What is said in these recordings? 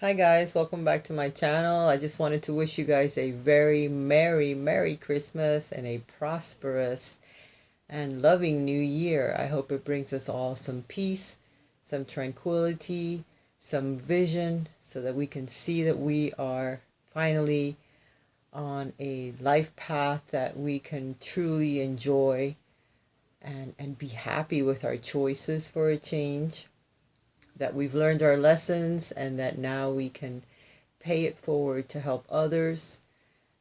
Hi guys, welcome back to my channel. I just wanted to wish you guys a very Merry Christmas and a prosperous and loving new year. I hope it brings us all some peace, some tranquility, some vision so that we can see that we are finally on a life path that we can truly enjoy and be happy with our choices for a change. That we've learned our lessons and that now we can pay it forward to help others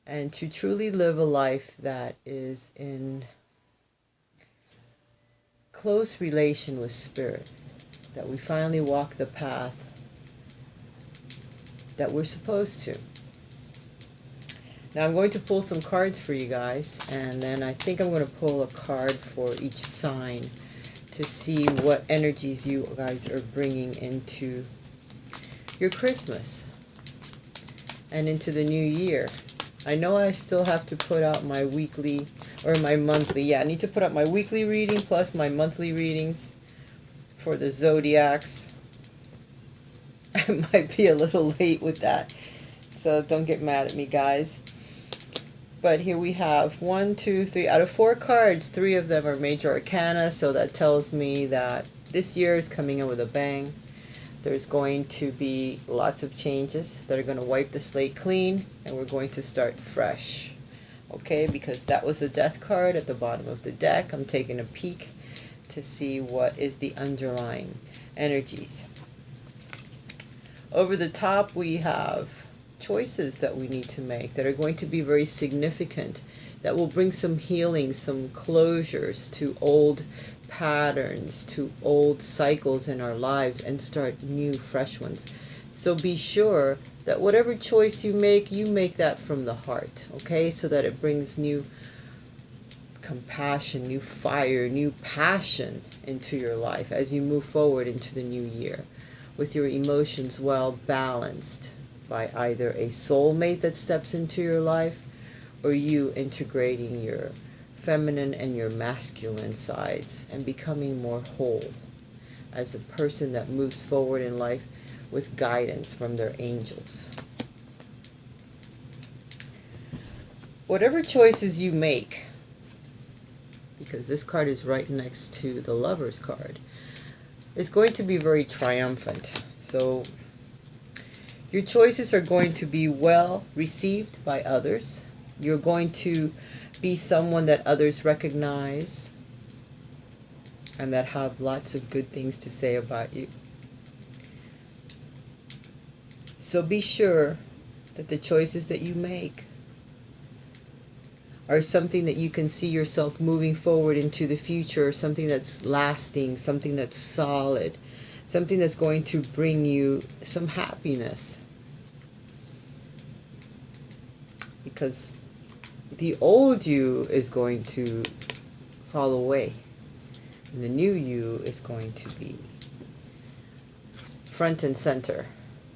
and to truly live a life that is in close relation with spirit. That we finally walk the path that we're supposed to. Now I'm going to pull some cards for you guys, and then I think I'm going to pull a card for each sign to see what energies you guys are bringing into your Christmas and into the new year. I know I still have to put out my weekly or my monthly. Yeah, I need to put out my weekly reading plus my monthly readings for the Zodiacs. I might be a little late with that, so don't get mad at me, guys. But here we have 1, 2, 3 out of 4 cards. 3 of them are major arcana, so that tells me that this year is coming in with a bang. There's going to be lots of changes that are going to wipe the slate clean, and we're going to start fresh. Okay, because that was the death card at the bottom of the deck. I'm taking a peek to see what is the underlying energies. Over the top we have choices that we need to make that are going to be very significant, that will bring some healing, some closures to old patterns, to old cycles in our lives, and start new, fresh ones. So be sure that whatever choice you make that from the heart, okay? So that it brings new compassion, new fire, new passion into your life as you move forward into the new year, with your emotions well balanced by either a soulmate that steps into your life or you integrating your feminine and your masculine sides and becoming more whole as a person that moves forward in life with guidance from their angels. Whatever choices you make, because this card is right next to the Lover's card, is going to be very triumphant. So your choices are going to be well received by others. You're going to be someone that others recognize and that have lots of good things to say about you. So be sure that the choices that you make are something that you can see yourself moving forward into the future, something that's lasting, something that's solid, something that's going to bring you some happiness. Because the old you is going to fall away, and the new you is going to be front and center,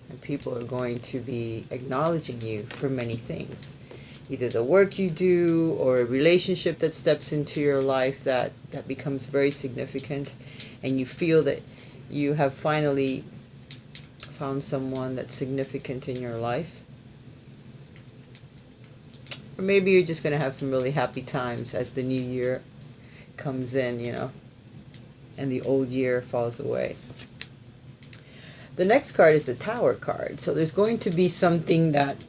and people are going to be acknowledging you for many things, either the work you do or a relationship that steps into your life that becomes very significant, and you feel that you have finally found someone that's significant in your life. Or maybe you're just going to have some really happy times as the new year comes in, and the old year falls away. The next card is the Tower card. So there's going to be something that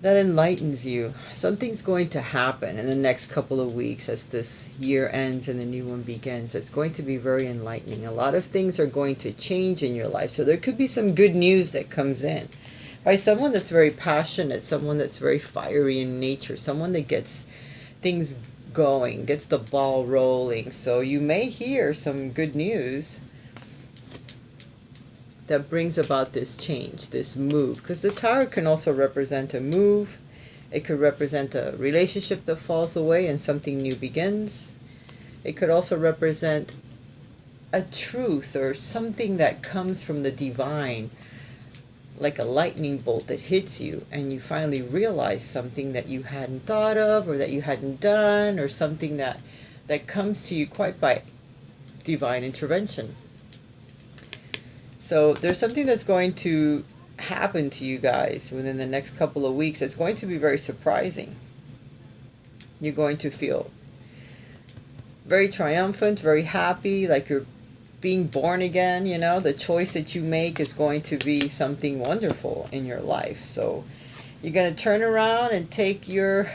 that enlightens you. Something's going to happen in the next couple of weeks as this year ends and the new one begins. It's going to be very enlightening. A lot of things are going to change in your life. So there could be some good news that comes in by someone that's very passionate, someone that's very fiery in nature, someone that gets things going, gets the ball rolling. So you may hear some good news that brings about this change, this move. Because the Tower can also represent a move. It could represent a relationship that falls away and something new begins. It could also represent a truth or something that comes from the divine, like a lightning bolt that hits you and you finally realize something that you hadn't thought of or that you hadn't done, or something that comes to you quite by divine intervention. So there's something that's going to happen to you guys within the next couple of weeks. It's going to be very surprising. You're going to feel very triumphant, very happy, like you're being born again. You know, the choice that you make is going to be something wonderful in your life. So you're going to turn around and take your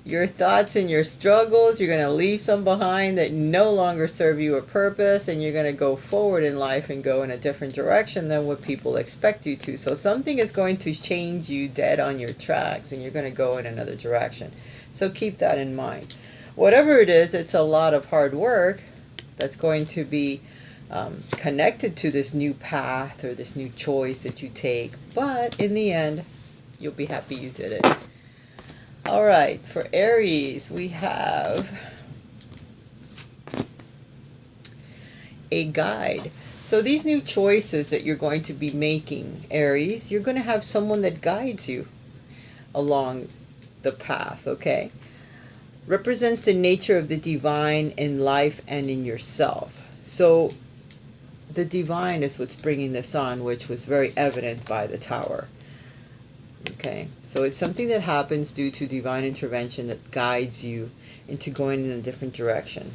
your thoughts and your struggles. You're going to leave some behind that no longer serve you a purpose, and you're going to go forward in life and go in a different direction than what people expect you to. So something is going to change you dead on your tracks, and you're going to go in another direction. So keep that in mind. Whatever it is, it's a lot of hard work that's going to be connected to this new path or this new choice that you take. But in the end, you'll be happy you did it. All right, for Aries, we have a guide. So these new choices that you're going to be making, Aries, you're going to have someone that guides you along the path, okay? Represents the nature of the divine in life and in yourself. So the divine is what's bringing this on, which was very evident by the Tower. Okay, so it's something that happens due to divine intervention that guides you into going in a different direction.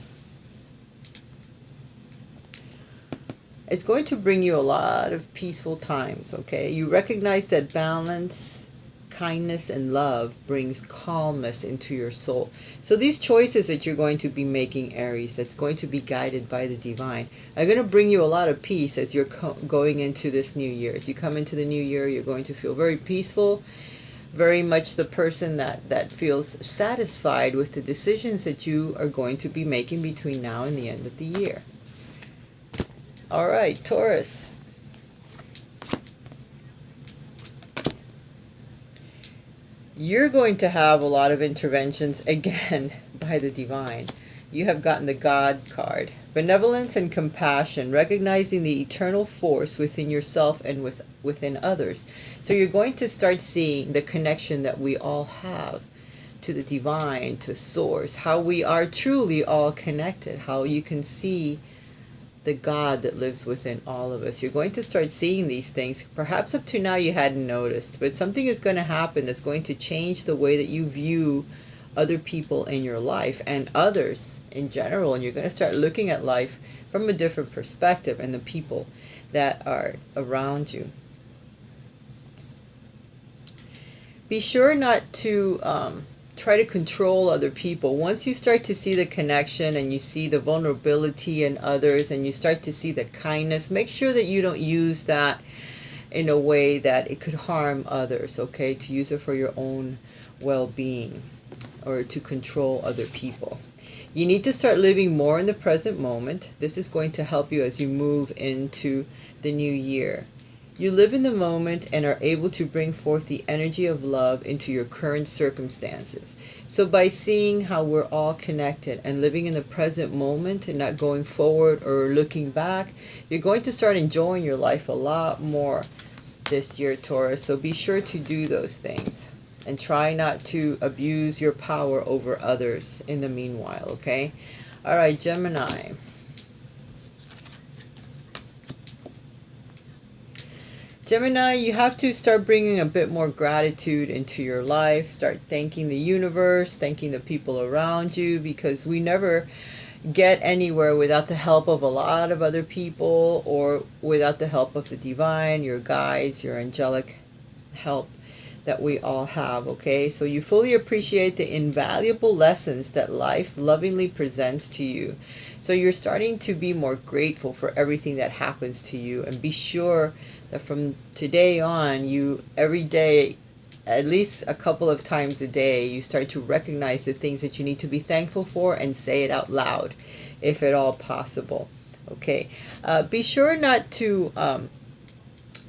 It's going to bring you a lot of peaceful times, okay? You recognize that balance, kindness, and love brings calmness into your soul. So these choices that you're going to be making, Aries, that's going to be guided by the divine, are going to bring you a lot of peace as you're going into this new year. As you come into the new year, you're going to feel very peaceful, very much the person that feels satisfied with the decisions that you are going to be making between now and the end of the year. All right, Taurus. You're going to have a lot of interventions again by the divine. You have gotten the God card. Benevolence and compassion, recognizing the eternal force within yourself and within others. So you're going to start seeing the connection that we all have to the divine, to source, how we are truly all connected, how you can see the God that lives within all of us. You're going to start seeing these things. Perhaps up to now you hadn't noticed, but something is going to happen that's going to change the way that you view other people in your life and others in general. And you're going to start looking at life from a different perspective and the people that are around you. Be sure not to try to control other people. Once you start to see the connection and you see the vulnerability in others and you start to see the kindness, make sure that you don't use that in a way that it could harm others, okay? To use it for your own well-being or to control other people. You need to start living more in the present moment. This is going to help you as you move into the new year. You live in the moment and are able to bring forth the energy of love into your current circumstances. So by seeing how we're all connected and living in the present moment and not going forward or looking back, you're going to start enjoying your life a lot more this year, Taurus. So be sure to do those things and try not to abuse your power over others in the meanwhile, okay? All right, Gemini. Gemini, you have to start bringing a bit more gratitude into your life. Start thanking the universe, thanking the people around you, because we never get anywhere without the help of a lot of other people or without the help of the divine, your guides, your angelic help that we all have, okay? So you fully appreciate the invaluable lessons that life lovingly presents to you. So you're starting to be more grateful for everything that happens to you, and be sure that from today on, you every day, at least a couple of times a day, you start to recognize the things that you need to be thankful for and say it out loud, if at all possible. Okay, be sure not to,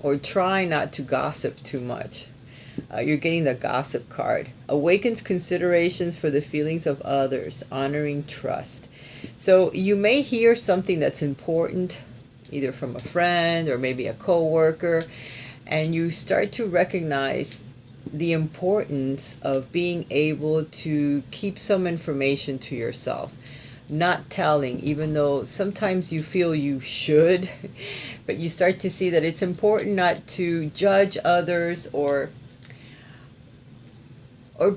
or try not to gossip too much. You're getting the gossip card. Awakens considerations for the feelings of others, honoring trust. So you may hear something that's important, either from a friend or maybe a co-worker, and you start to recognize the importance of being able to keep some information to yourself. not telling, even though sometimes you feel you should, but you start to see that it's important not to judge others or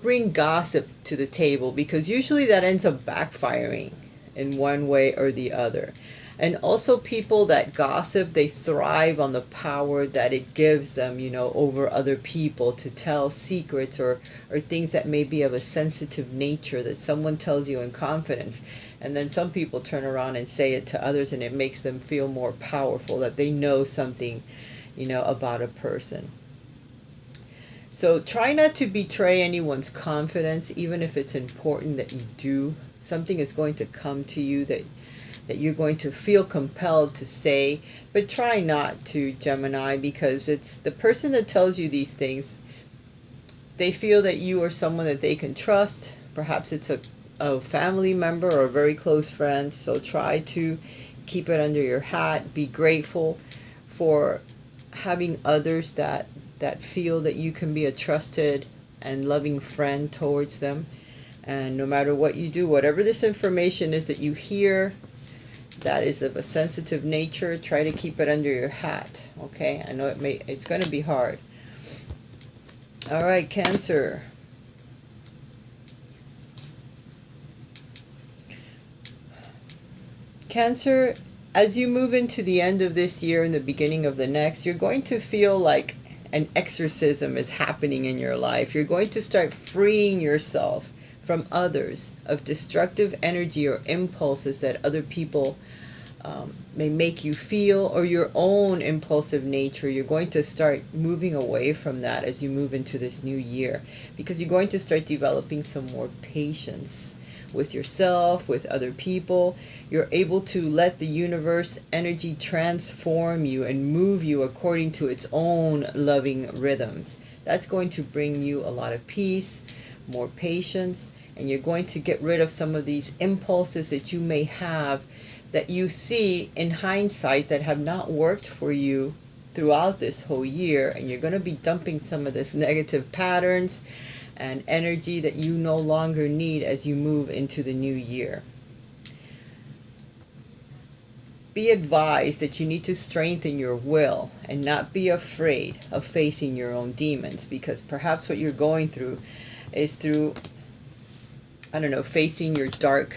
bring gossip to the table, because usually that ends up backfiring in one way or the other. And also, people that gossip, they thrive on the power that it gives them, you know, over other people, to tell secrets or things that may be of a sensitive nature that someone tells you in confidence. And then some people turn around and say it to others, and it makes them feel more powerful, that they know something, you know, about a person. So try not to betray anyone's confidence, even if it's important that you do. Something is going to come to you that you're going to feel compelled to say, but try not to, Gemini, because it's the person that tells you these things. They feel that you are someone that they can trust. Perhaps it's a family member or a very close friend. So try to keep it under your hat. Be grateful for having others that feel that you can be a trusted and loving friend towards them. And no matter what you do, whatever this information is that you hear that is of a sensitive nature, try to keep it under your hat. Okay, I know it's going to be hard. All right, Cancer. Cancer, as you move into the end of this year and the beginning of the next, you're going to feel like an exorcism is happening in your life. You're going to start freeing yourself from others of destructive energy or impulses that other people may make you feel, or your own impulsive nature. You're going to start moving away from that as you move into this new year, because you're going to start developing some more patience with yourself, with other people. You're able to let the universe energy transform you and move you according to its own loving rhythms. That's going to bring you a lot of peace, more patience, and you're going to get rid of some of these impulses that you may have, that you see in hindsight that have not worked for you throughout this whole year. And you're going to be dumping some of this negative patterns and energy that you no longer need as you move into the new year. Be advised that you need to strengthen your will and not be afraid of facing your own demons, because perhaps what you're going through is through, I don't know, facing your dark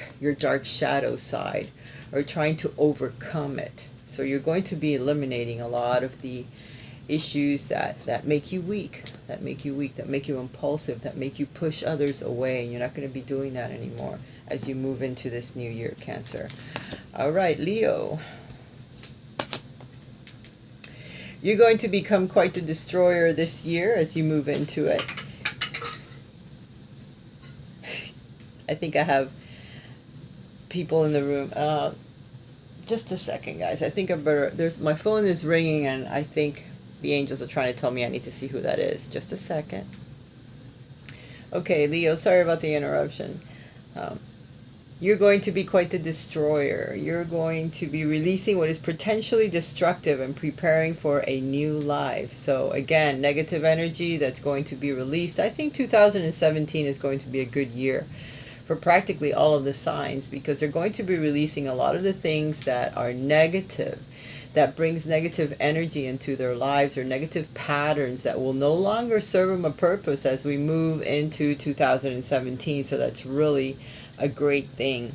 shadow side, or trying to overcome it. So you're going to be eliminating a lot of the issues that make you weak, that make you impulsive, that make you push others away. And you're not going to be doing that anymore as you move into this new year, Cancer. All right, Leo. You're going to become quite the destroyer this year as you move into it. I think I have people in the room. Just a second, guys. I think I better. My phone is ringing, and I think the angels are trying to tell me I need to see who that is. Just a second. Okay, Leo. Sorry about the interruption. You're going to be quite the destroyer. You're going to be releasing what is potentially destructive and preparing for a new life. So again, negative energy that's going to be released. I think 2017 is going to be a good year for practically all of the signs, because they're going to be releasing a lot of the things that are negative, that brings negative energy into their lives, or negative patterns that will no longer serve them a purpose as we move into 2017. So that's really a great thing.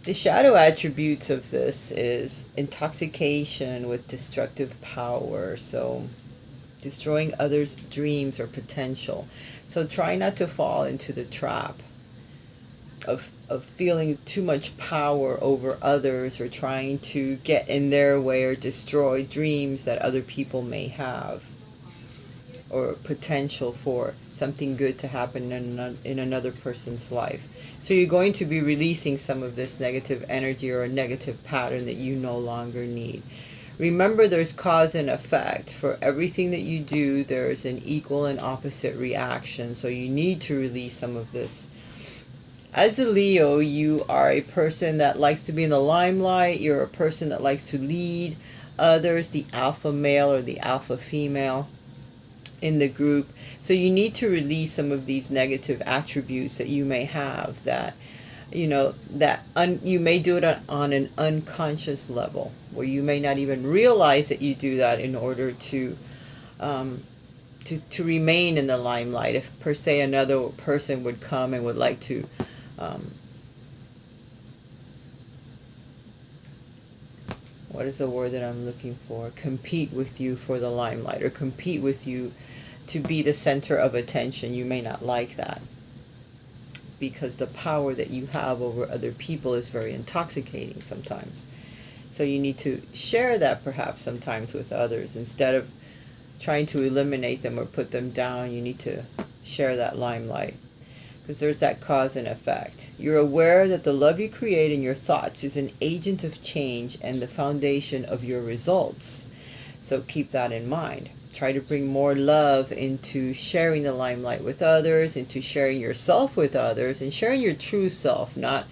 The shadow attributes of this is intoxication with destructive power. So destroying others' dreams or potential. So try not to fall into the trap of feeling too much power over others, or trying to get in their way or destroy dreams that other people may have, or potential for something good to happen in another person's life. So you're going to be releasing some of this negative energy or a negative pattern that you no longer need. Remember, there's cause and effect. For everything that you do, there's an equal and opposite reaction. So you need to release some of this. As a Leo, you are a person that likes to be in the limelight. You're a person that likes to lead others, the alpha male or the alpha female in the group. So you need to release some of these negative attributes that you may have that you know, that you may do it on an unconscious level, where you may not even realize that you do that in order to remain in the limelight. If per se another person would come and would like to what is the word that I'm looking for? Compete with you for the limelight, or compete with you to be the center of attention. You may not like that, because the power that you have over other people is very intoxicating sometimes. So you need to share that perhaps sometimes with others. Instead of trying to eliminate them or put them down, you need to share that limelight, because there's that cause and effect. You're aware that the love you create in your thoughts is an agent of change and the foundation of your results. So keep that in mind. Try to bring more love into sharing the limelight with others, into sharing yourself with others, and sharing your true self, not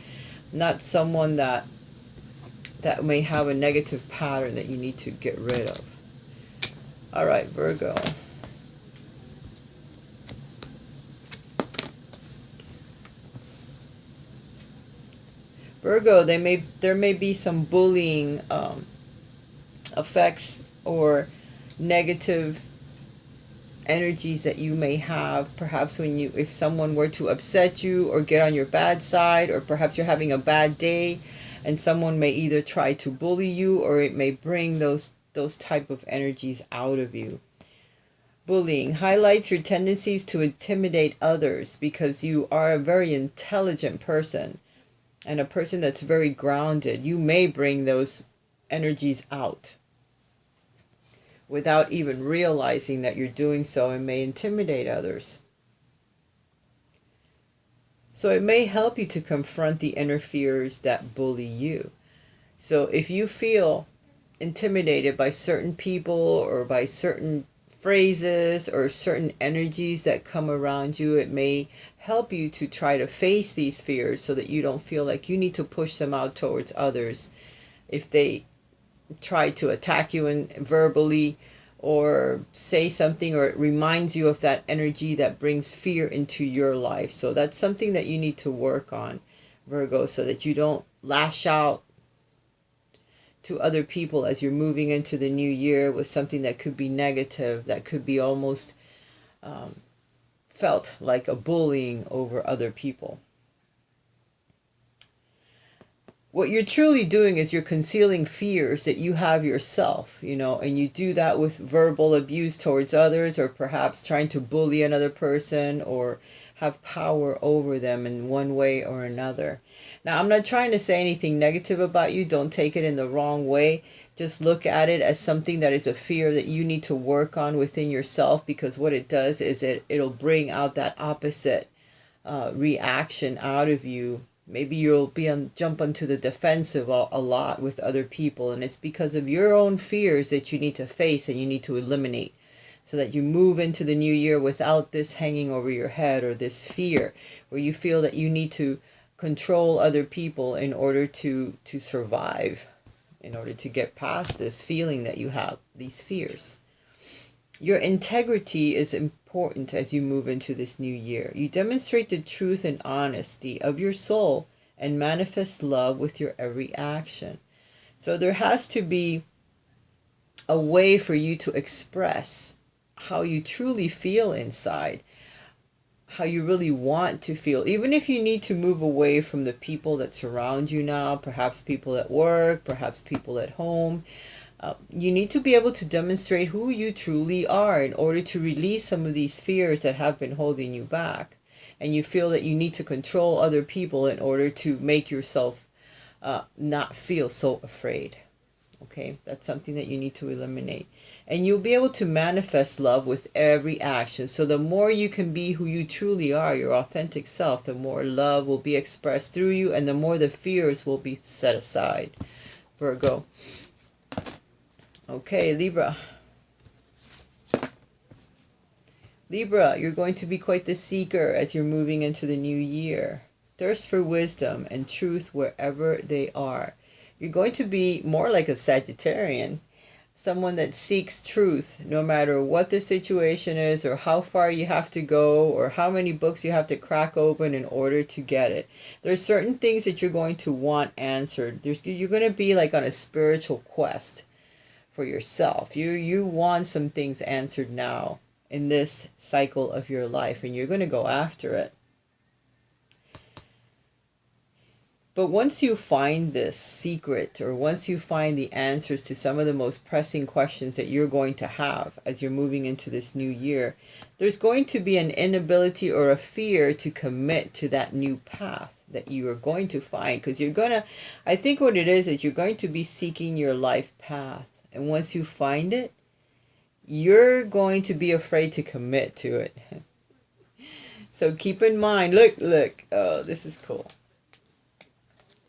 someone that may have a negative pattern that you need to get rid of. All right, Virgo. Virgo, there may be some bullying effects or negative energies that you may have, perhaps if someone were to upset you or get on your bad side, or perhaps you're having a bad day and someone may either try to bully you, or it may bring those type of energies out of you. Bullying highlights your tendencies to intimidate others, because you are a very intelligent person and a person that's very grounded. You may bring those energies out without even realizing that you're doing so, and may intimidate others. So it may help you to confront the inner fears that bully you. So if you feel intimidated by certain people, or by certain phrases or certain energies that come around you, it may help you to try to face these fears, so that you don't feel like you need to push them out towards others if they try to attack you verbally, or say something, or it reminds you of that energy that brings fear into your life. So that's something that you need to work on, Virgo, so that you don't lash out to other people as you're moving into the new year with something that could be negative, that could be almost felt like a bullying over other people. What you're truly doing is you're concealing fears that you have yourself, and you do that with verbal abuse towards others, or perhaps trying to bully another person or have power over them in one way or another. Now, I'm not trying to say anything negative about you. Don't take it in the wrong way. Just look at it as something that is a fear that you need to work on within yourself, because what it does is it'll bring out that opposite reaction out of you. Maybe you'll jump onto the defensive a lot with other people, and it's because of your own fears that you need to face and you need to eliminate, so that you move into the new year without this hanging over your head, or this fear where you feel that you need to control other people in order to survive, in order to get past this feeling that you have, these fears. Your integrity is important as you move into this new year. You demonstrate the truth and honesty of your soul and manifest love with your every action. So there has to be a way for you to express how you truly feel inside, how you really want to feel, even if you need to move away from the people that surround you now, perhaps people at work, perhaps people at home. You need to be able to demonstrate who you truly are in order to release some of these fears that have been holding you back. And you feel that you need to control other people in order to make yourself not feel so afraid. Okay, that's something that you need to eliminate. And you'll be able to manifest love with every action. So the more you can be who you truly are, your authentic self, the more love will be expressed through you, and the more the fears will be set aside. Virgo. Okay, Libra. Libra, you're going to be quite the seeker as you're moving into the new year. Thirst for wisdom and truth wherever they are. You're going to be more like a Sagittarian. someone that seeks truth no matter what the situation is, or how far you have to go, or how many books you have to crack open in order to get it. There's certain things that you're going to want answered. You're going to be like on a spiritual quest for yourself. You want some things answered now in this cycle of your life, and you're going to go after it. But once you find this secret, or once you find the answers to some of the most pressing questions that you're going to have as you're moving into this new year, there's going to be an inability or a fear to commit to that new path that you are going to find. Because I think what it is you're going to be seeking your life path. And once you find it, you're going to be afraid to commit to it. So keep in mind, look, oh, this is cool.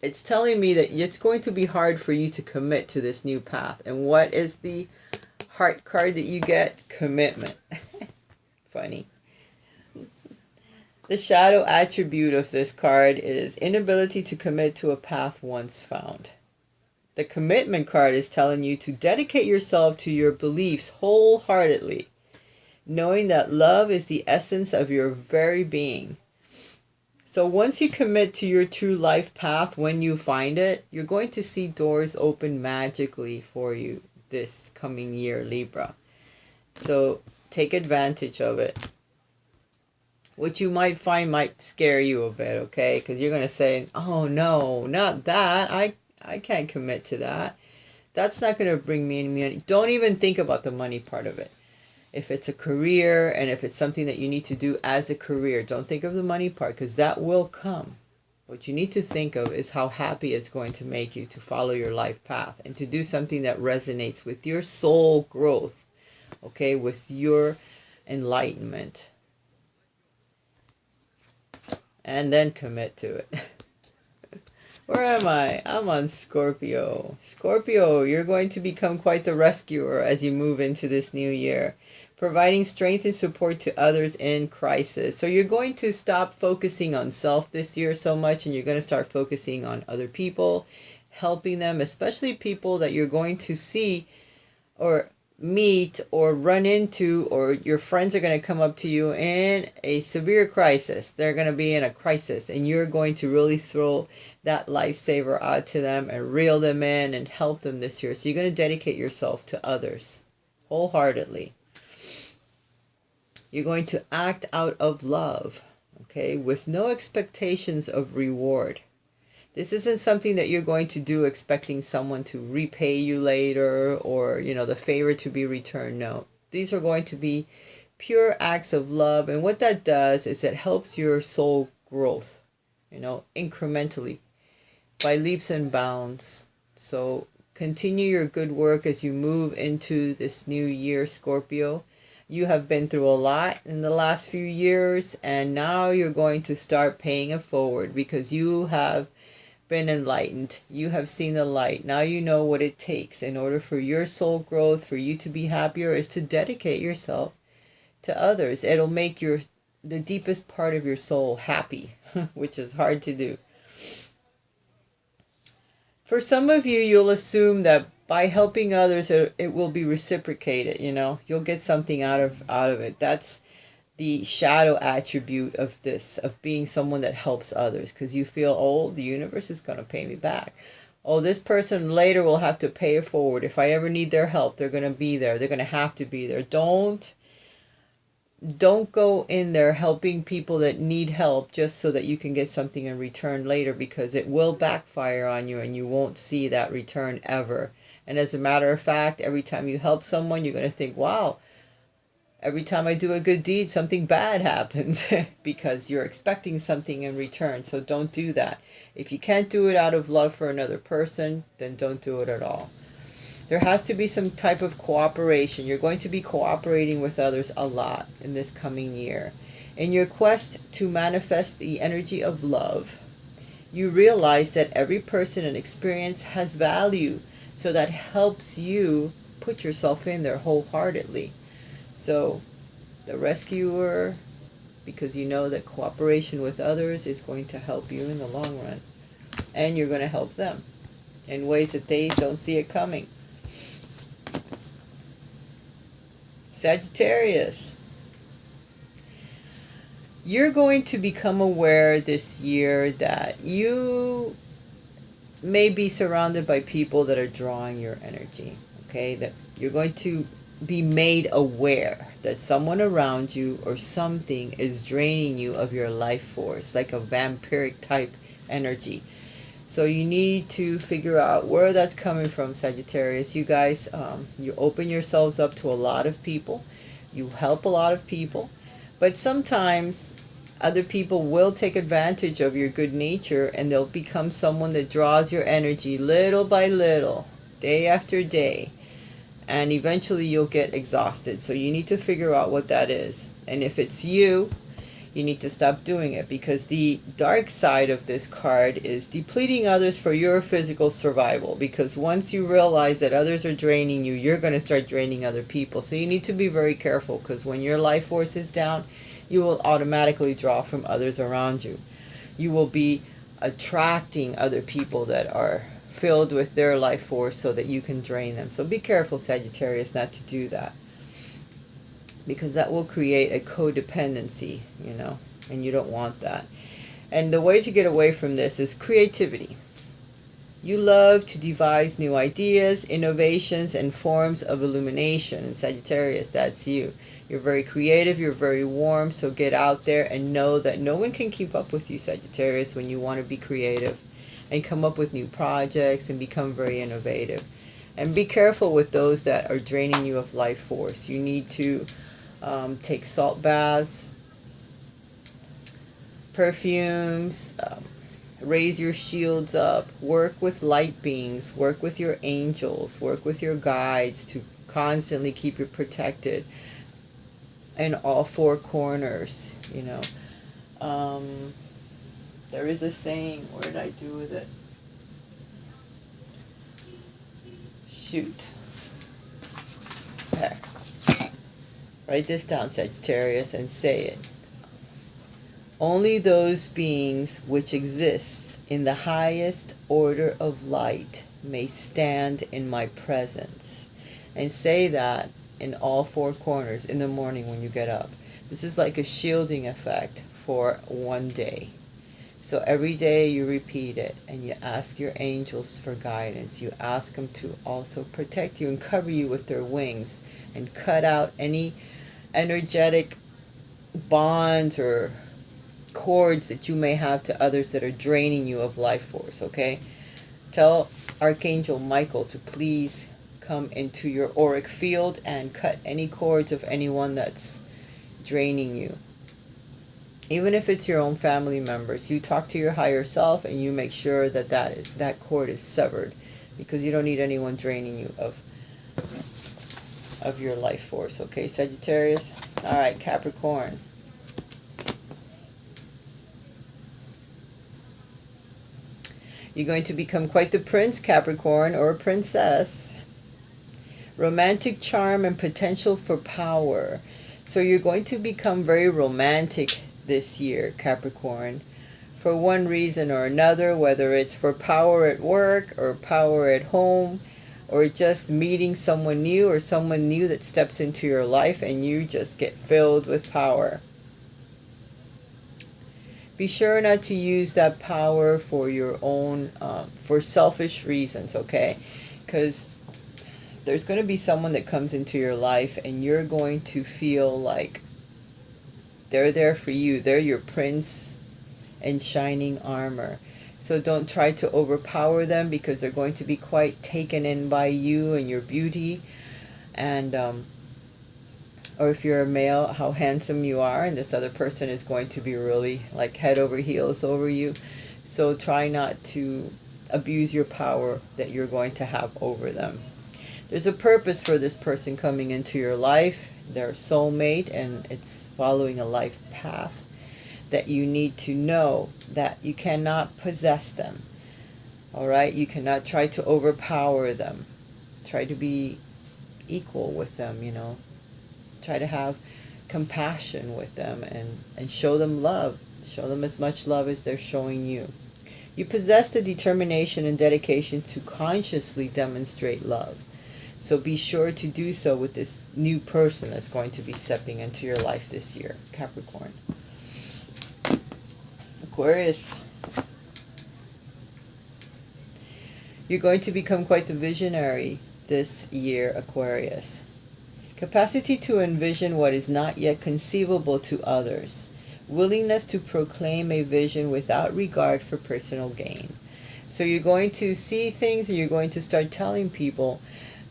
It's telling me that it's going to be hard for you to commit to this new path. And what is the heart card that you get? Commitment. Funny. The shadow attribute of this card is inability to commit to a path once found. The commitment card is telling you to dedicate yourself to your beliefs wholeheartedly, knowing that love is the essence of your very being. So once you commit to your true life path, when you find it, you're going to see doors open magically for you this coming year, Libra. So take advantage of it. What you might find might scare you a bit, okay? Because you're going to say, oh no, not that. I can't commit to that. That's not going to bring me any money. Don't even think about the money part of it. If it's a career, and if it's something that you need to do as a career, don't think of the money part, because that will come. What you need to think of is how happy it's going to make you to follow your life path and to do something that resonates with your soul growth, okay, with your enlightenment. And then commit to it. Where am I? I'm on Scorpio. Scorpio, you're going to become quite the rescuer as you move into this new year, providing strength and support to others in crisis. So you're going to stop focusing on self this year so much, and you're going to start focusing on other people, helping them, especially people that you're going to see or meet or run into, or your friends are going to come up to you in a severe crisis. They're going to be in a crisis, and you're going to really throw that lifesaver out to them and reel them in and help them this year. So you're going to dedicate yourself to others wholeheartedly. You're going to act out of love, okay, with no expectations of reward. This isn't something that you're going to do expecting someone to repay you later, or, the favor to be returned. No, these are going to be pure acts of love. And what that does is it helps your soul growth, incrementally, by leaps and bounds. So continue your good work as you move into this new year, Scorpio. You have been through a lot in the last few years, and now you're going to start paying it forward because you have been enlightened. You have seen the light. Now you know what it takes in order for your soul growth, for you to be happier, is to dedicate yourself to others. It'll make the deepest part of your soul happy, which is hard to do. For some of you, you'll assume that by helping others, it will be reciprocated. You'll get something out of it. That's the shadow attribute of this, of being someone that helps others, because you feel, oh, the universe is going to pay me back. Oh, this person later will have to pay it forward. If I ever need their help, they're going to be there. They're going to have to be there. Don't go in there helping people that need help just so that you can get something in return later, because it will backfire on you and you won't see that return ever. And as a matter of fact, every time you help someone, you're going to think, wow, every time I do a good deed, something bad happens because you're expecting something in return. So don't do that. If you can't do it out of love for another person, then don't do it at all. There has to be some type of cooperation. You're going to be cooperating with others a lot in this coming year. In your quest to manifest the energy of love, you realize that every person and experience has value. So that helps you put yourself in there wholeheartedly. So the rescuer, because you know that cooperation with others is going to help you in the long run. And you're going to help them in ways that they don't see it coming. Sagittarius. You're going to become aware this year that you may be surrounded by people that are drawing your energy. Okay, that you're going to be made aware that someone around you or something is draining you of your life force, like a vampiric type energy. So you need to figure out where that's coming from, Sagittarius. You guys, you open yourselves up to a lot of people. You help a lot of people. But sometimes other people will take advantage of your good nature, and they'll become someone that draws your energy little by little, day after day. And eventually you'll get exhausted. So you need to figure out what that is. And if it's you, you need to stop doing it, because the dark side of this card is depleting others for your physical survival. Because once you realize that others are draining you, you're going to start draining other people. So you need to be very careful, because when your life force is down, you will automatically draw from others around you. You will be attracting other people that are filled with their life force so that you can drain them. So be careful, Sagittarius, not to do that, because that will create a codependency, you know, and you don't want that. And the way to get away from this is creativity. You love to devise new ideas, innovations, and forms of illumination. And Sagittarius, that's you. You're very creative, you're very warm, so get out there and know that no one can keep up with you, Sagittarius, when you want to be creative and come up with new projects and become very innovative. And be careful with those that are draining you of life force. You need to take salt baths, perfumes, raise your shields up, work with light beings, work with your angels, work with your guides to constantly keep you protected in all four corners, you know. There is a saying, where did I do with it? Shoot. There. Write this down, Sagittarius, and say it. Only those beings which exist in the highest order of light may stand in my presence. And say that in all four corners in the morning when you get up. This is like a shielding effect for one day. So every day you repeat it, and you ask your angels for guidance. You ask them to also protect you and cover you with their wings, and cut out any energetic bonds or cords that you may have to others that are draining you of life force, okay? Tell Archangel Michael to please come into your auric field and cut any cords of anyone that's draining you. Even if it's your own family members, you talk to your higher self and you make sure that that cord is severed, because you don't need anyone draining you of your life force. Okay, Sagittarius? All right, Capricorn. You're going to become quite the prince, Capricorn, or a princess. Romantic charm and potential for power. So you're going to become very romantic this year, Capricorn, for one reason or another, whether it's for power at work or power at home, or just meeting someone new or someone new that steps into your life and you just get filled with power. Be sure not to use that power for your own, for selfish reasons, okay? Because there's going to be someone that comes into your life and you're going to feel like they're there for you. They're your prince in shining armor. So don't try to overpower them, because they're going to be quite taken in by you and your beauty. And, or if you're a male, how handsome you are. And this other person is going to be really like head over heels over you. So try not to abuse your power that you're going to have over them. There's a purpose for this person coming into your life. They're a soulmate, and it's following a life path that you need to know that you cannot possess them. All right? You cannot try to overpower them. Try to be equal with them, you know. Try to have compassion with them and show them love. Show them as much love as they're showing you. You possess the determination and dedication to consciously demonstrate love. So be sure to do so with this new person that's going to be stepping into your life this year, Capricorn. Aquarius. You're going to become quite the visionary this year, Aquarius. Capacity to envision what is not yet conceivable to others. Willingness to proclaim a vision without regard for personal gain. So you're going to see things and you're going to start telling people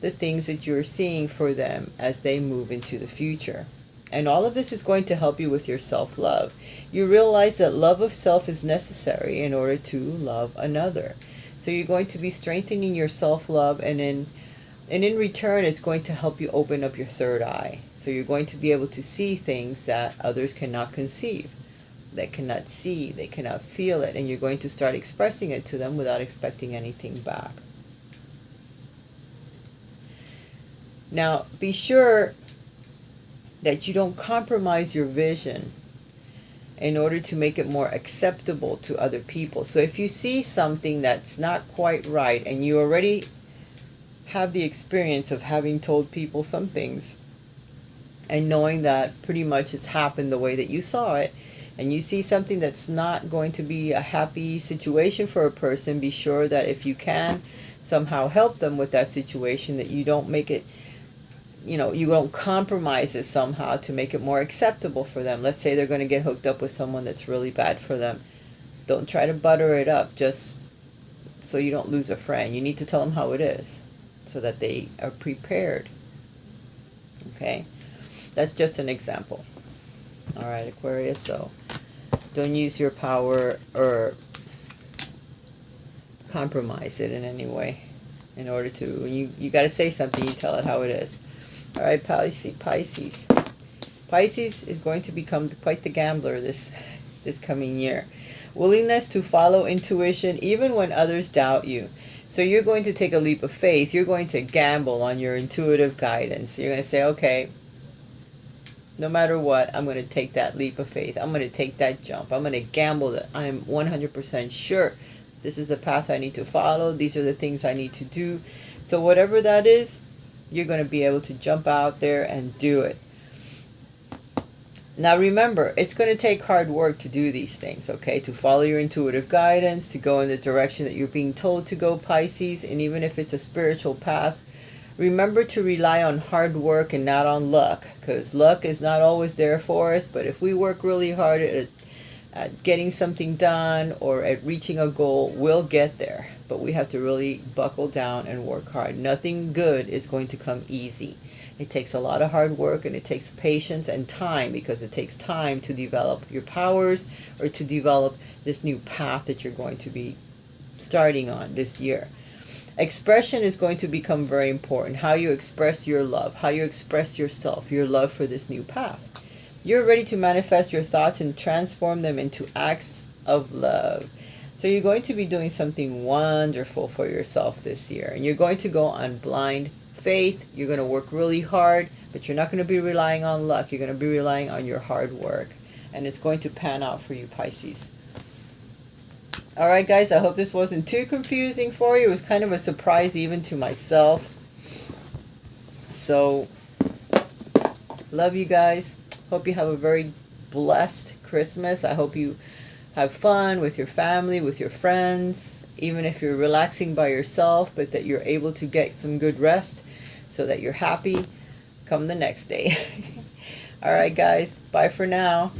the things that you're seeing for them as they move into the future. And all of this is going to help you with your self-love. You realize that love of self is necessary in order to love another. So you're going to be strengthening your self-love, and in return, it's going to help you open up your third eye. So you're going to be able to see things that others cannot conceive. They cannot see, they cannot feel it, and you're going to start expressing it to them without expecting anything back. Now, be sure that you don't compromise your vision in order to make it more acceptable to other people. So if you see something that's not quite right, and you already have the experience of having told people some things and knowing that pretty much it's happened the way that you saw it, and you see something that's not going to be a happy situation for a person, be sure that if you can somehow help them with that situation, that you don't make it, you don't compromise it somehow to make it more acceptable for them. Let's say they're going to get hooked up with someone that's really bad for them. Don't try to butter it up just so you don't lose a friend. You need to tell them how it is so that they are prepared. Okay? That's just an example. All right, Aquarius, so don't use your power or compromise it in any way. In order to, when you got to say something, you tell it how it is. All right, Pisces. Pisces is going to become quite the gambler this coming year. Willingness to follow intuition even when others doubt you. So you're going to take a leap of faith. You're going to gamble on your intuitive guidance. You're going to say, okay, no matter what, I'm going to take that leap of faith. I'm going to take that jump. I'm going to gamble that I'm 100% sure this is the path I need to follow. These are the things I need to do. So whatever that is, you're going to be able to jump out there and do it. Now remember, it's going to take hard work to do these things, okay? To follow your intuitive guidance, to go in the direction that you're being told to go, Pisces. And even if it's a spiritual path, remember to rely on hard work and not on luck. Because luck is not always there for us. But if we work really hard at getting something done or at reaching a goal, we'll get there. But we have to really buckle down and work hard. Nothing good is going to come easy. It takes a lot of hard work, and it takes patience and time, because it takes time to develop your powers or to develop this new path that you're going to be starting on this year. Expression is going to become very important. How you express your love, how you express yourself, your love for this new path. You're ready to manifest your thoughts and transform them into acts of love. So you're going to be doing something wonderful for yourself this year. And you're going to go on blind faith. You're going to work really hard, but you're not going to be relying on luck. You're going to be relying on your hard work. And it's going to pan out for you, Pisces. All right, guys, I hope this wasn't too confusing for you. It was kind of a surprise even to myself. So, love you guys. Hope you have a very blessed Christmas. I hope you have fun with your family, with your friends, even if you're relaxing by yourself, but that you're able to get some good rest so that you're happy come the next day. All right, guys. Bye for now.